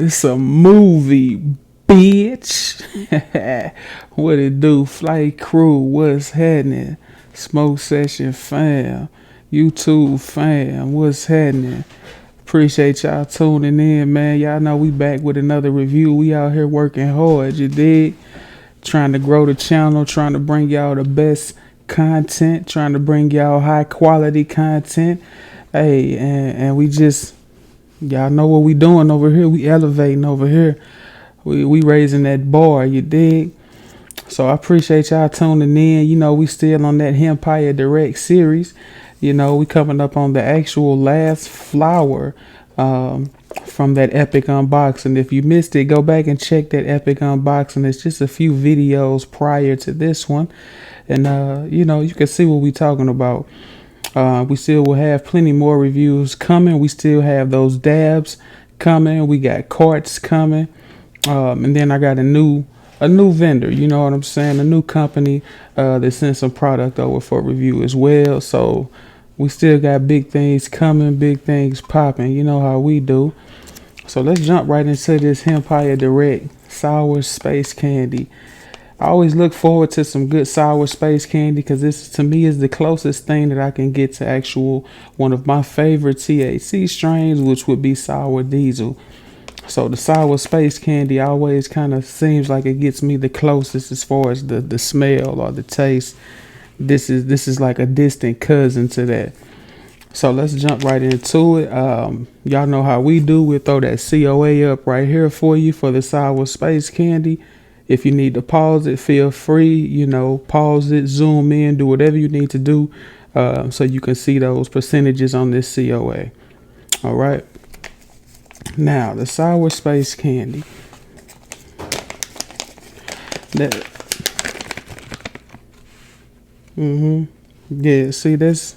It's a movie, bitch. What it do? Flight crew, what's happening? Smoke session fam. YouTube fam, what's happening? Appreciate y'all tuning in, man. Y'all know we back with another review. We out here working hard, you dig? Trying to grow the channel, trying to bring y'all the best content, trying to bring y'all high quality content. Hey, and we just, y'all know what we doing over here. We elevating over here. We raising that bar, you dig? So I appreciate y'all tuning in. You know, we still on that Hempire Direct series. You know, we coming up on the actual last flower from that epic unboxing. If you missed it, go back and check that epic unboxing. It's just a few videos prior to this one. And, you know, you can see what we talking about. We still will have plenty more reviews coming. We still have those dabs coming. We got carts coming. And then I got a new vendor, you know what I'm saying? A new company that sent some product over for review as well. So we still got big things coming, big things popping. You know how we do. So let's jump right into this Hempire Direct sour space candy. I always look forward to some good sour space candy because this, to me, is the closest thing that I can get to actual one of my favorite THC strains, which would be sour diesel. So the sour space candy always kind of seems like it gets me the closest as far as the smell or the taste. This is like a distant cousin to that. So let's jump right into it. Y'all know how we do. We'll throw that COA up right here for you for the sour space candy. If you need to pause it, feel free, you know, pause it, zoom in, do whatever you need to do so you can see those percentages on this COA. All right. Now, the sour space candy. Yeah, see, this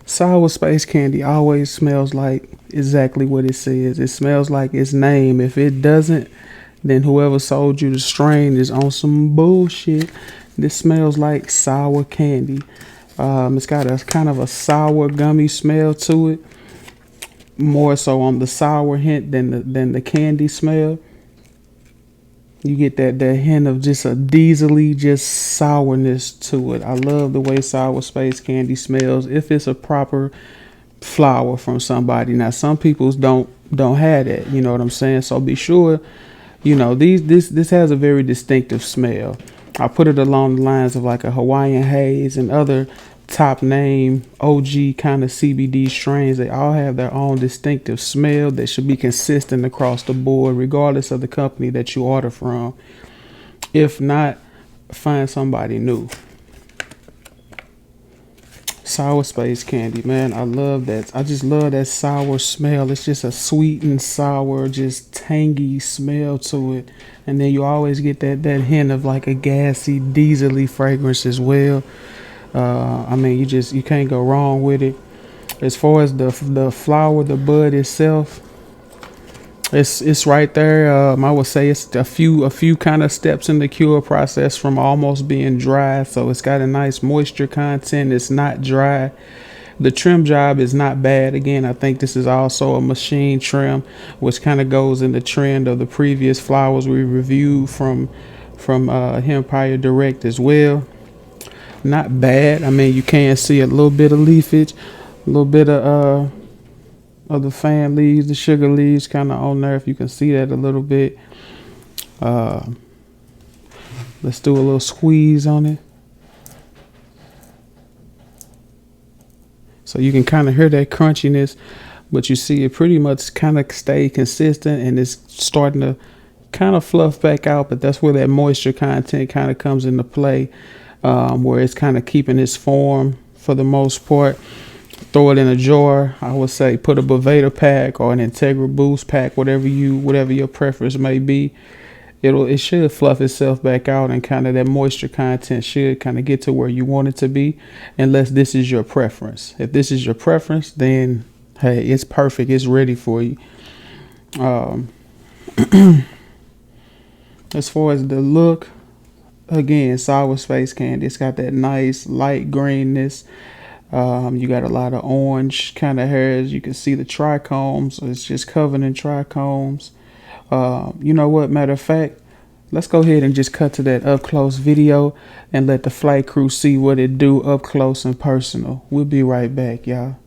sour space candy always smells like exactly what it says. It smells like its name. If it doesn't, then whoever sold you the strain is on some bullshit. This smells like sour candy. It's got a kind of a sour gummy smell to it. More so on the sour hint than the candy smell. You get that hint of just a diesely just sourness to it. I love the way sour space candy smells if it's a proper flower from somebody. Now some people's don't have that, you know what I'm saying? So be sure, you know, this has a very distinctive smell. I put it along the lines of like a Hawaiian haze and other top name OG kind of CBD strains. They all have their own distinctive smell that should be consistent across the board, regardless of the company that you order from. If not, find somebody new. Sour space candy, man, I love that. I just love that sour smell. It's just a sweet and sour, just tangy smell to it. And then you always get that hint of like a gassy, diesely fragrance as well. I mean, you can't go wrong with it. As far as the flower, the bud itself, it's right there. I would say it's a few kind of steps in the cure process from almost being dry. So it's got a nice moisture content. It's not dry. The trim job is not bad. Again, I think this is also a machine trim, which kind of goes in the trend of the previous flowers we reviewed from Hempire Direct as well. Not bad. I mean, you can see a little bit of leafage, a little bit of the fan leaves, the sugar leaves kind of on there. If you can see that a little bit. Let's do a little squeeze on it. So you can kind of hear that crunchiness, but you see it pretty much kind of stay consistent and it's starting to kind of fluff back out, but that's where that moisture content kind of comes into play. Where it's kind of keeping its form for the most part. Throw it in a jar. I would say put a Boveda pack or an Integra Boost pack, whatever your preference may be. It should fluff itself back out and kind of that moisture content should kind of get to where you want it to be, unless this is your preference. If this is your preference, then hey, it's perfect. It's ready for you. As far as the look, again, sour space candy. It's got that nice light greenness. You got a lot of orange kind of hairs. You can see the trichomes. It's just covered in trichomes. You know what? Matter of fact, let's go ahead and just cut to that up close video and let the flight crew see what it do up close and personal. We'll be right back, y'all.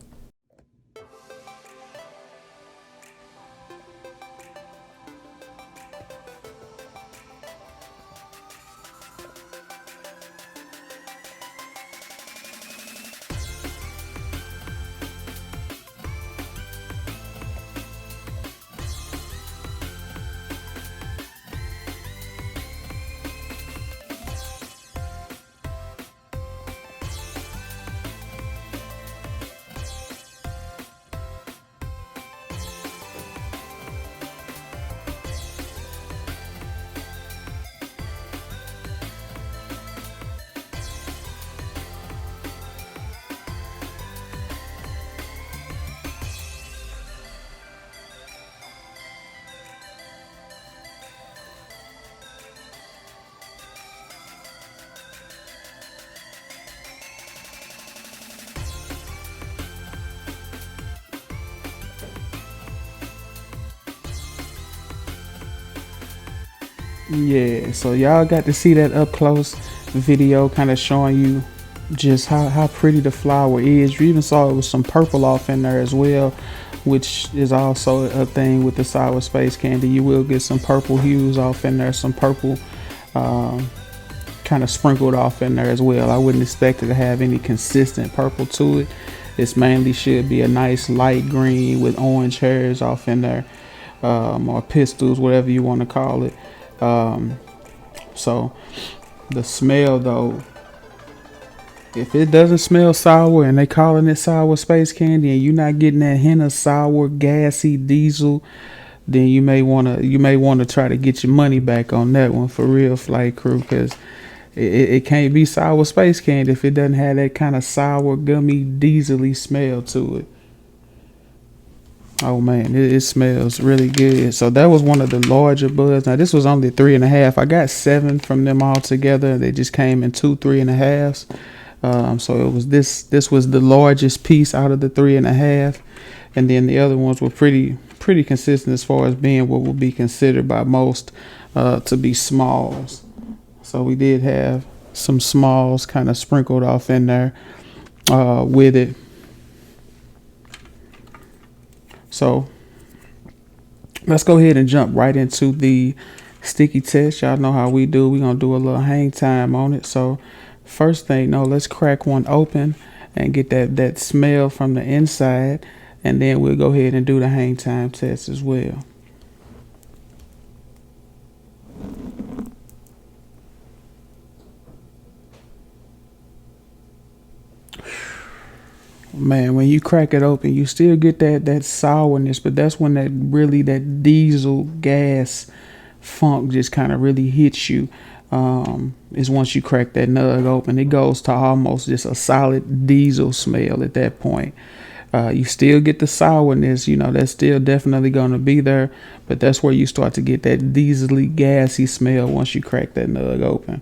Yeah, so y'all got to see that up close video, kind of showing you just how pretty the flower is. You even saw it with some purple off in there as well, which is also a thing with the sour space candy. You will get some purple hues off in there, some purple kind of sprinkled off in there as well. I wouldn't expect it to have any consistent purple to it. It's mainly should be a nice light green with orange hairs off in there, or pistils, whatever you want to call it. So the smell though, if it doesn't smell sour and they calling it sour space candy and you're not getting that hint of sour, gassy diesel, then you may want to try to get your money back on that one for real, flight crew, because it can't be sour space candy if it doesn't have that kind of sour, gummy, diesely smell to it. Oh man, it smells really good. So that was one of the larger buds. Now this was only 3.5. I got 7 from them all together. They just came in 2 3.5s. So it was this was the largest piece out of the 3.5, and then the other ones were pretty consistent as far as being what would be considered by most to be smalls. So we did have some smalls kind of sprinkled off in there with it. So let's go ahead and jump right into the sticky test. Y'all know how we do. We're going to do a little hang time on it. So first thing, let's crack one open and get that smell from the inside. And then we'll go ahead and do the hang time test as well. Man, when you crack it open, you still get that sourness, but that's when that diesel gas funk just kind of really hits you. Is once you crack that nug open, it goes to almost just a solid diesel smell at that point. You still get the sourness, that's still definitely going to be there, but that's where you start to get that diesely gassy smell once you crack that nug open.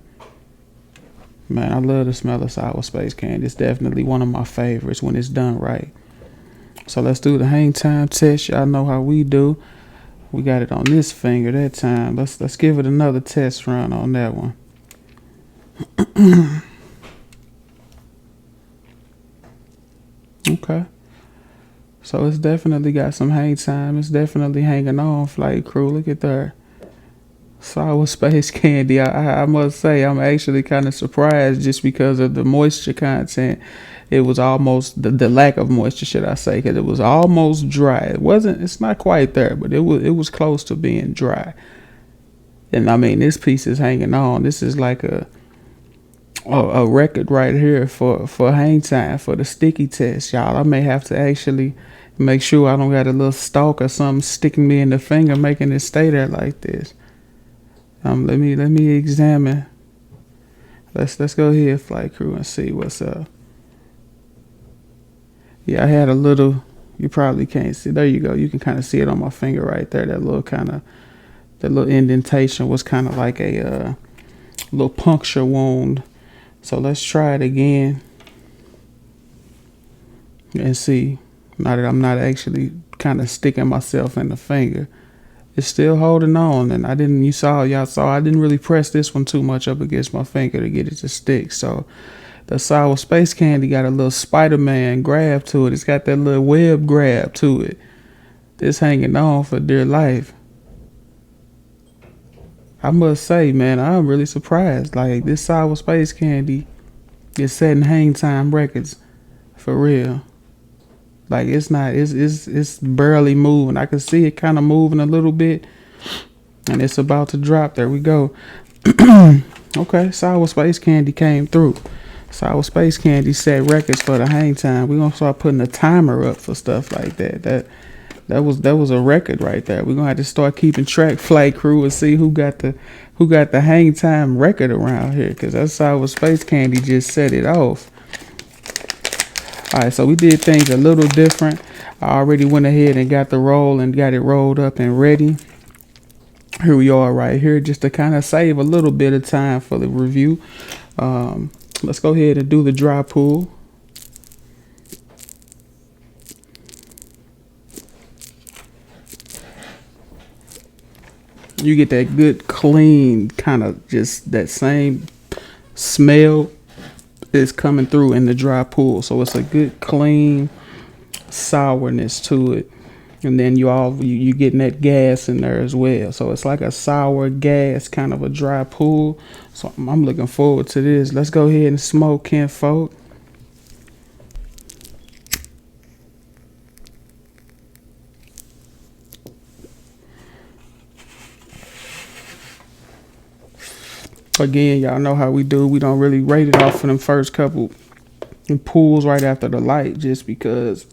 Man, I love the smell of sour space candy. It's definitely one of my favorites when it's done right. So let's do the hang time test. Y'all know how we do. We got it on this finger that time. Let's give it another test run on that one. Okay. So it's definitely got some hang time. It's definitely hanging on, flight crew. Look at that. Sour space candy. I must say I'm actually kind of surprised just because of the moisture content. It was almost the lack of moisture, should I say, because it was almost dry. It's not quite there, but it was close to being dry. And I mean, this piece is hanging on. This is like a record right here for hang time, for the sticky test, y'all. I may have to actually make sure I don't got a little stalk or something sticking me in the finger making it stay there like this. Let me examine. Let's go ahead, flight crew, and see what's up. Yeah, I had a little. You probably can't see. There you go. You can kind of see it on my finger right there. That little indentation was kind of like a little puncture wound. So let's try it again and see. Now that I'm not actually kind of sticking myself in the finger, It's still holding on, and y'all saw I didn't really press this one too much up against my finger to get it to stick. So the sour space candy got a little Spider-Man grab to it. It's got that little web grab to it. It's hanging on for dear life. I must say, man, I'm really surprised. Like, this sour space candy is setting hang time records for real. Like, it's barely moving. I can see it kind of moving a little bit, and it's about to drop. There we go. Okay, sour space candy came through. Sour space candy set records for the hang time. We're gonna start putting a timer up for stuff like that. That was a record right there. We're gonna have to start keeping track, Flight Crew, and see who got the hang time record around here, because that sour space candy just set it off. All right, so we did things a little different. I already went ahead and got the roll and got it rolled up and ready. Here we are right here, just to kind of save a little bit of time for the review. Let's go ahead and do the dry pull. You get that good, clean, kind of just that same smell is coming through in the dry pull. So it's a good, clean sourness to it. And then you getting that gas in there as well. So it's like a sour gas kind of a dry pull. So I'm looking forward to this. Let's go ahead and smoke, kinfolk. Again, y'all know how we do. We don't really rate it off for them first couple pulls right after the light, just because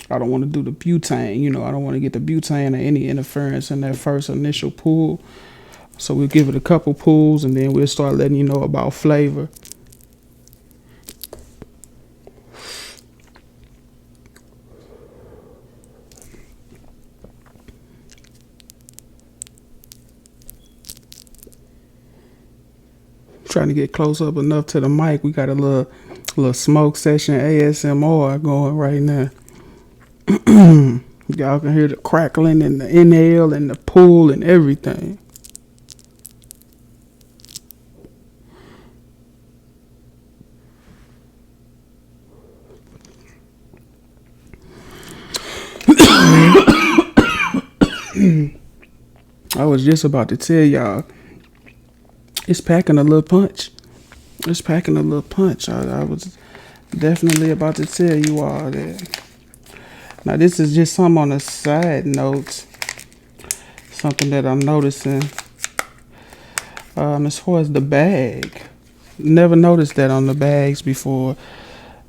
I don't want to do the butane. I don't want to get the butane or any interference in that first initial pull. So we'll give it a couple pulls, and then we'll start letting you know about flavor. Trying to get close up enough to the mic. We got a little smoke session ASMR going right now. Y'all can hear the crackling and the inhale and the pull and everything. I was just about to tell y'all, it's packing a little punch. It's packing a little punch. I was definitely about to tell you all that. Now, this is just some on a side note. Something that I'm noticing. As far as the bag. Never noticed that on the bags before.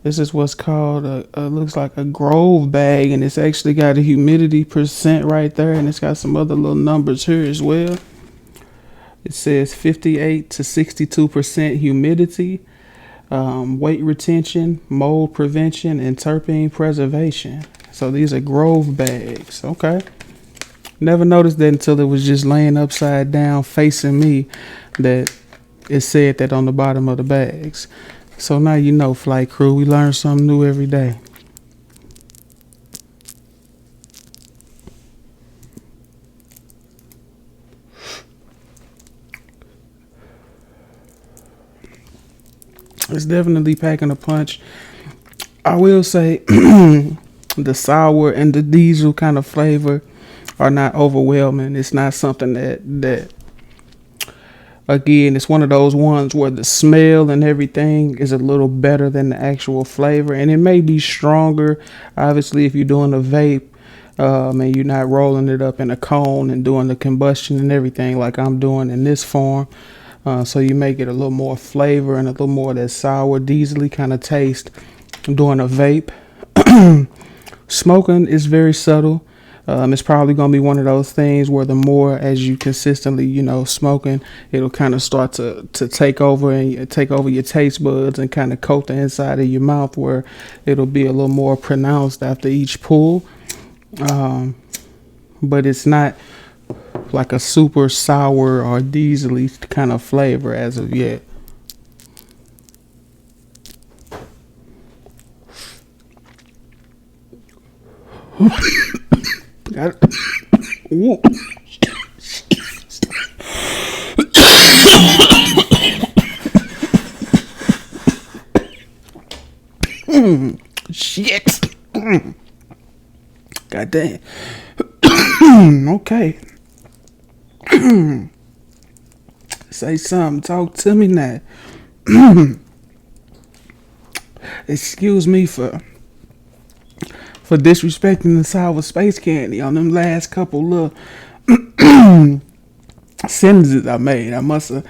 This is what's called looks like a Grove bag, and it's actually got a humidity percent right there, and it's got some other little numbers here as well. It says 58 to 62% humidity, weight retention, mold prevention, and terpene preservation. So these are Grove bags. Okay. Never noticed that until it was just laying upside down facing me, that it said that on the bottom of the bags. So now you know, Flight Crew, we learn something new every day. It's definitely packing a punch. I will say the sour and the diesel kind of flavor are not overwhelming. It's not something that again, it's one of those ones where the smell and everything is a little better than the actual flavor, and it may be stronger, obviously, if you're doing a vape and you're not rolling it up in a cone and doing the combustion and everything like I'm doing in this form. So you may get a little more flavor and a little more of that sour, diesel-y kind of taste doing a vape. Smoking is very subtle. It's probably going to be one of those things where the more as you consistently, smoking, it'll kind of start to take over and take over your taste buds and kind of coat the inside of your mouth, where it'll be a little more pronounced after each pull. But it's not like a super sour or diesel-y kind of flavor as of yet. Whoa. Shit. God damn. Okay. Say something. Talk to me now. Excuse me for disrespecting the sour space candy on them last couple little sentences I made. I must have,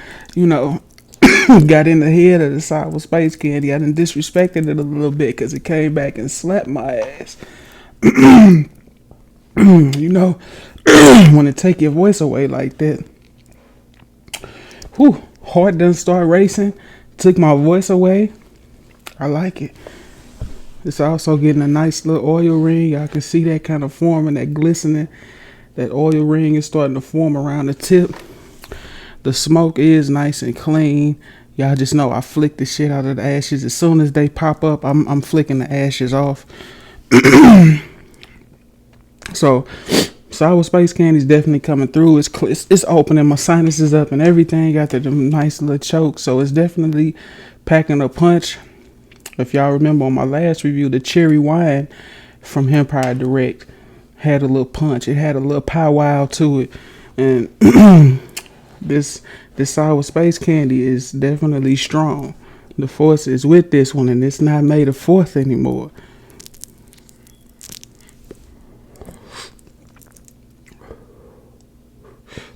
got in the head of the sour space candy. I done disrespected it a little bit because it came back and slapped my ass. When it take your voice away like that. Whew, heart done start racing. Took my voice away. I like it. It's also getting a nice little oil ring. Y'all can see that kind of forming, that glistening. That oil ring is starting to form around the tip. The smoke is nice and clean. Y'all just know I flick the shit out of the ashes. As soon as they pop up, I'm flicking the ashes off. So, sour space candy is definitely coming through. It's opening my sinuses up and everything. Got the nice little choke. So it's definitely packing a punch. If y'all remember on my last review, the cherry wine from Hempire Direct had a little punch. It had a little powwow to it. And this sour space candy is definitely strong. The force is with this one, and it's not made of fourth anymore.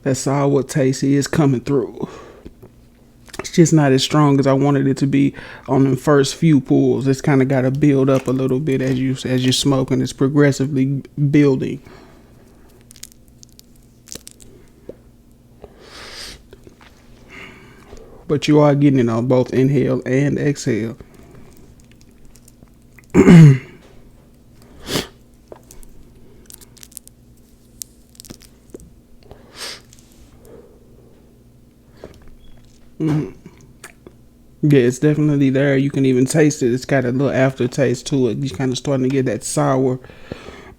That sour taste is coming through. It's just not as strong as I wanted it to be on the first few pulls. It's kind of got to build up a little bit as you're smoking. It's progressively building. But you are getting it on both inhale and exhale. Yeah, it's definitely there. You can even taste it. It's got a little aftertaste to it. You're kind of starting to get that sour,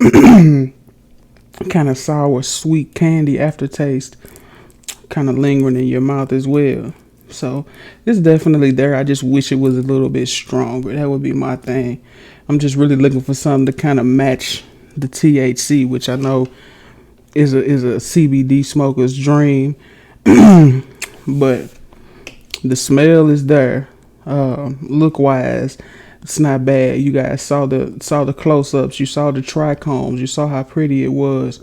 kind of sour, sweet candy aftertaste, kind of lingering in your mouth as well. So it's definitely there. I just wish it was a little bit stronger. That would be my thing. I'm just really looking for something to kind of match the THC, which I know is a CBD smoker's dream. But the smell is there. Look wise, it's not bad. You guys saw the close ups. You saw the trichomes. You saw how pretty it was.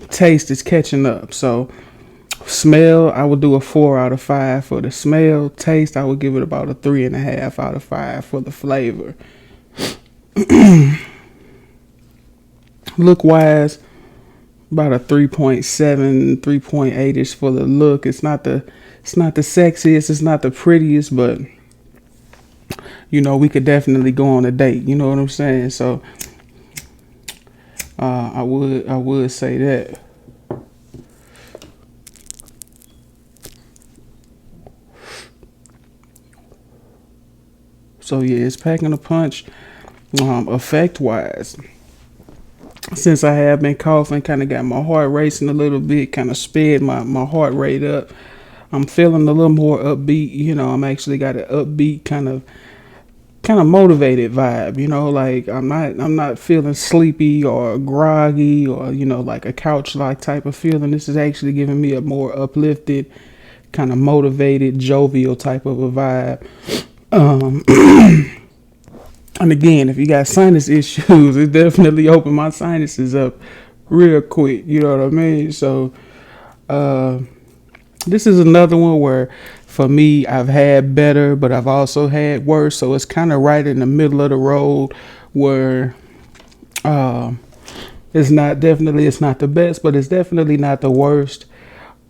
Taste is catching up. So smell, I would do a 4 out of 5 for the smell. Taste, I would give it about a 3.5 out of 5 for the flavor. Look wise, about a 3.7, 3.8ish for the look. It's not the sexiest, it's not the prettiest, but we could definitely go on a date. You know what I'm saying? So I would say that. So yeah, it's packing a punch. Effect wise, since I have been coughing, kind of got my heart racing a little bit, kind of sped my heart rate up. I'm feeling a little more upbeat. I'm actually got an upbeat kind of motivated vibe. Like I'm not feeling sleepy or groggy or like a couch like type of feeling. This is actually giving me a more uplifted, kind of motivated, jovial type of a vibe. And again, if you got sinus issues, it definitely opened my sinuses up real quick. You know what I mean? So this is another one where, for me, I've had better, but I've also had worse. So it's kind of right in the middle of the road where it's not the best, but it's definitely not the worst.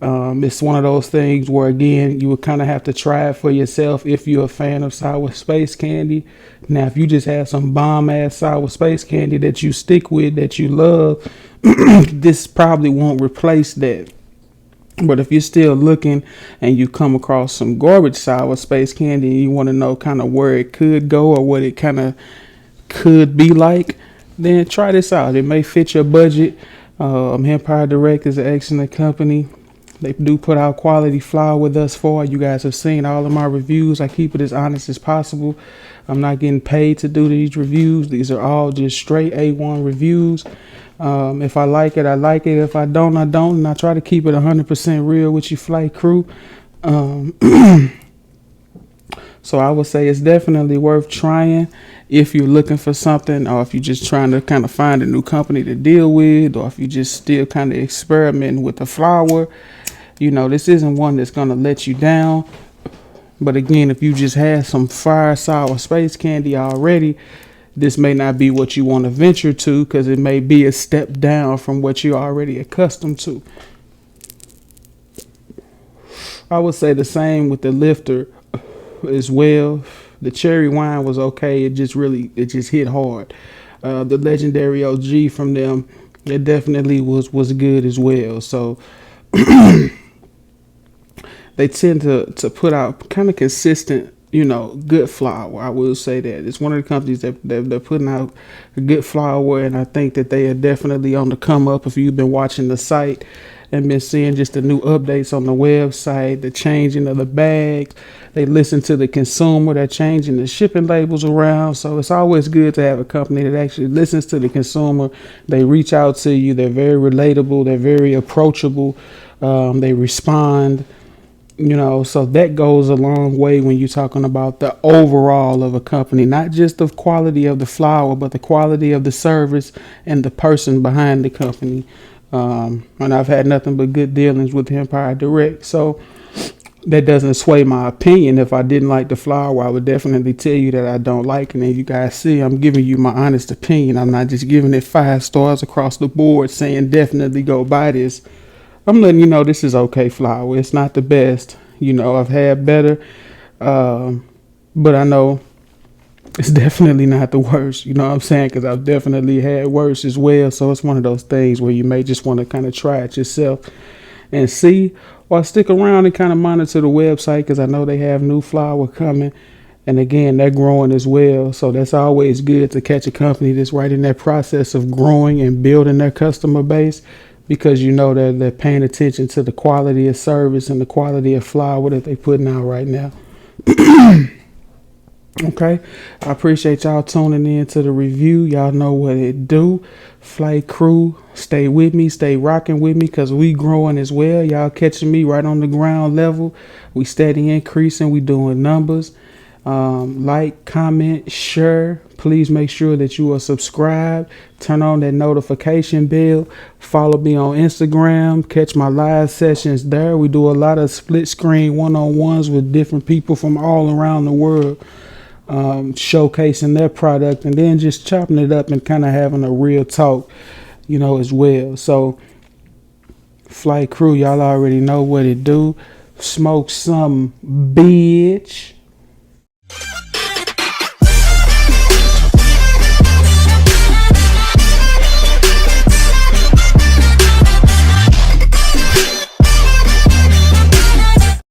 It's one of those things where, again, you would kind of have to try it for yourself if you're a fan of sour space candy. Now, if you just have some bomb-ass sour space candy that you stick with, that you love, this probably won't replace that. But if you're still looking and you come across some garbage sour space candy and you want to know kind of where it could go or what it kind of could be like, then try this out. It may fit your budget. Hempire Direct is an excellent company. They do put out quality flower thus far. You guys have seen all of my reviews. I keep it as honest as possible. I'm not getting paid to do these reviews. These are all just straight A1 reviews. If I like it, I like it. If I don't, I don't. And I try to keep it 100% real with you flight crew. So I would say it's definitely worth trying if you're looking for something, or if you're just trying to kind of find a new company to deal with, or if you're just still kind of experimenting with the flower. You know, this isn't one that's going to let you down. But again, if you just had some fire sour space candy already, this may not be what you want to venture to, because it may be a step down from what you're already accustomed to. I would say the same with the lifter as well. The cherry wine was okay. It just hit hard. The legendary OG from them, it definitely was good as well. So they tend to put out kind of consistent, good flour. I will say that it's one of the companies that they're putting out a good flour, and I think that they are definitely on the come up. If you've been watching the site and been seeing just the new updates on the website, the changing of the bags, they listen to the consumer, they're changing the shipping labels around. So it's always good to have a company that actually listens to the consumer. They reach out to you. They're very relatable. They're very approachable. They respond. So that goes a long way when you're talking about the overall of a company, not just the quality of the flower, but the quality of the service and the person behind the company. And I've had nothing but good dealings with Hempire Direct. So that doesn't sway my opinion. If I didn't like the flower, I would definitely tell you that I don't like it. And you guys see, I'm giving you my honest opinion. I'm not just giving it 5 stars across the board saying definitely go buy this. I'm letting you know this is okay flour. It's not the best. I've had better. But I know it's definitely not the worst. You know what I'm saying? Because I've definitely had worse as well. So it's one of those things where you may just want to kind of try it yourself and see, or stick around and kind of monitor the website, because I know they have new flower coming. And again, they're growing as well. So that's always good to catch a company that's right in that process of growing and building their customer base, because that they're paying attention to the quality of service and the quality of flower that they're putting out right now. Okay, I appreciate y'all tuning in to the review. Y'all know what it do. Flight crew, stay with me, stay rocking with me, because we growing as well. Y'all catching me right on the ground level. We steady increasing. We doing numbers. Like, comment, share. Please make sure that you are subscribed. Turn on that notification bell. Follow me on Instagram. Catch my live sessions there. We do a lot of split screen one-on-ones with different people from all around the world, showcasing their product, and then just chopping it up and kind of having a real talk, as well. So flight crew, y'all already know what it do. Smoke some, bitch.